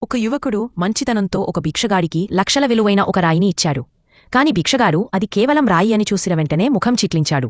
ఒక యువకుడు మంచితనంతో ఒక భిక్షగాడికి లక్షల విలువైన ఒక రాయిని ఇచ్చాడు. కాని భిక్షగాడు అది కేవలం రాయి అని చూసిన వెంటనే ముఖం చిట్లించాడు.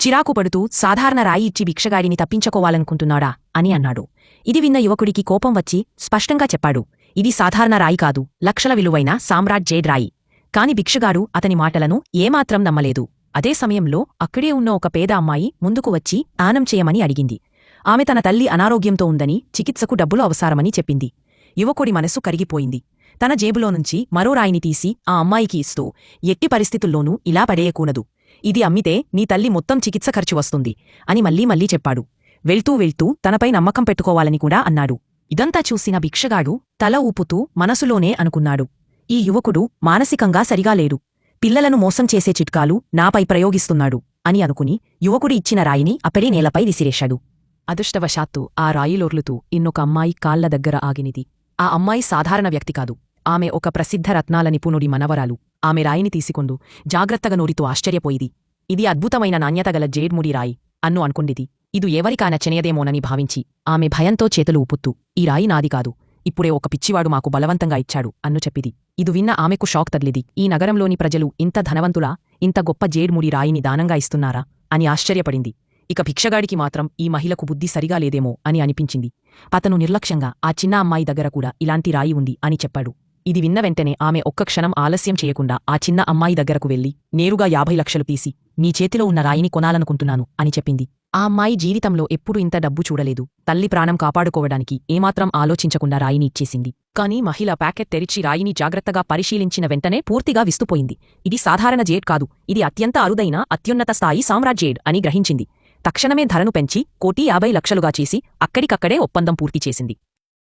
చిరాకు పడుతూ సాధారణ రాయి ఇచ్చి భిక్షగాడిని తప్పించుకోవాలనుకుంటున్నాడా అని అన్నాడు. ఇది విన్న యువకుడికి కోపం వచ్చి స్పష్టంగా చెప్పాడు, ఇది సాధారణ రాయి కాదు, లక్షల విలువైన సామ్రాట్ జేడ్ రాయి. కాని భిక్షగాడు అతని మాటలను ఏమాత్రం నమ్మలేదు. అదే సమయంలో అక్కడే ఉన్న ఒక పేద అమ్మాయి ముందుకు వచ్చి దానం చేయమని అడిగింది. ఆమె తన తల్లి అనారోగ్యంతో ఉందని, చికిత్సకు డబ్బులు అవసరమని చెప్పింది. యువకుడి మనసు కరిగిపోయింది. తన జేబులోనుంచి మరో రాయిని తీసి ఆ అమ్మాయికి ఇస్తూ, ఎట్టి పరిస్థితుల్లోనూ ఇలా పడేయకూడదు, ఇది అమ్మితే నీ తల్లి మొత్తం చికిత్స ఖర్చు వస్తుంది అని మళ్ళీ చెప్పాడు. వెళ్తూ వెళ్తూ తనపై నమ్మకం పెట్టుకోవాలని కూడా అన్నాడు. ఇదంతా చూసిన భిక్షగాడు తల ఊపుతూ మనసులోనే అనుకున్నాడు, ఈ యువకుడు మానసికంగా సరిగా లేడు, పిల్లలను మోసం చేసే చిట్కాలు నాపై ప్రయోగిస్తున్నాడు అని అనుకుని యువకుడి ఇచ్చిన రాయిని అప్పడే నేలపై విసిరేశాడు. అదృష్టవశాత్తు ఆ రాయిలోర్లుతూ ఇన్నొక అమ్మాయి కాళ్ల దగ్గర ఆగినిది. ఆ అమ్మాయి సాధారణ వ్యక్తి కాదు, ఆమె ఒక ప్రసిద్ధ రత్నాల నిపుణుడి మనవరాలు. ఆమె రాయిని తీసుకొండు జాగ్రత్తగా నోరితో ఆశ్చర్యపోయిది. ఇది అద్భుతమైన నాణ్యతగల జేడ్ముడి రాయి అన్ను అనుకుండిది. ఇది ఎవరికా నచ్చనియదేమోనని భావించి ఆమె భయంతో చేతులు ఊపుతూ, ఈ రాయి నాది కాదు, ఇప్పుడే ఒక పిచ్చివాడు మాకు బలవంతంగా ఇచ్చాడు అన్ను చెప్పిది. ఇది విన్న ఆమెకు షాక్ తగిలిది. ఈ నగరంలోని ప్రజలు ఇంత ధనవంతులా, ఇంత గొప్ప జేడ్ముడి రాయిని దానంగా ఇస్తున్నారా అని ఆశ్చర్యపడింది. ఇక భిక్షగాడికి మాత్రం ఈ మహిళకు బుద్ధి సరిగా లేదేమో అని అనిపించింది. అతను నిర్లక్ష్యంగా ఆ చిన్న అమ్మాయి దగ్గర కూడా ఇలాంటి రాయి ఉంది అని చెప్పాడు. ఇది విన్న వెంటనే ఆమె ఒక్క క్షణం ఆలస్యం చేయకుండా ఆ చిన్న అమ్మాయి దగ్గరకు వెళ్లి నేరుగా 50 లక్షలు తీసి, నీ చేతిలో ఉన్న రాయిని కొనాలనుకుంటున్నాను అని చెప్పింది. ఆ అమ్మాయి జీవితంలో ఎప్పుడూ ఇంత డబ్బు చూడలేదు. తల్లి ప్రాణం కాపాడుకోవడానికి ఏమాత్రం ఆలోచించకుండా రాయిని ఇచ్చేసింది. కాని మహిళ ప్యాకెట్ తెరిచి రాయిని జాగ్రత్తగా పరిశీలించిన వెంటనే పూర్తిగా విస్తుపోయింది. ఇది సాధారణ జేడ్ కాదు, ఇది అత్యంత అరుదైన అత్యున్నత స్థాయి సామ్రాట్ జేడ్ అని గ్రహించింది. తక్షణమే ధరను పెంచి 1,50,00,000గా చేసి అక్కడికక్కడే ఒప్పందం పూర్తి చేసింది.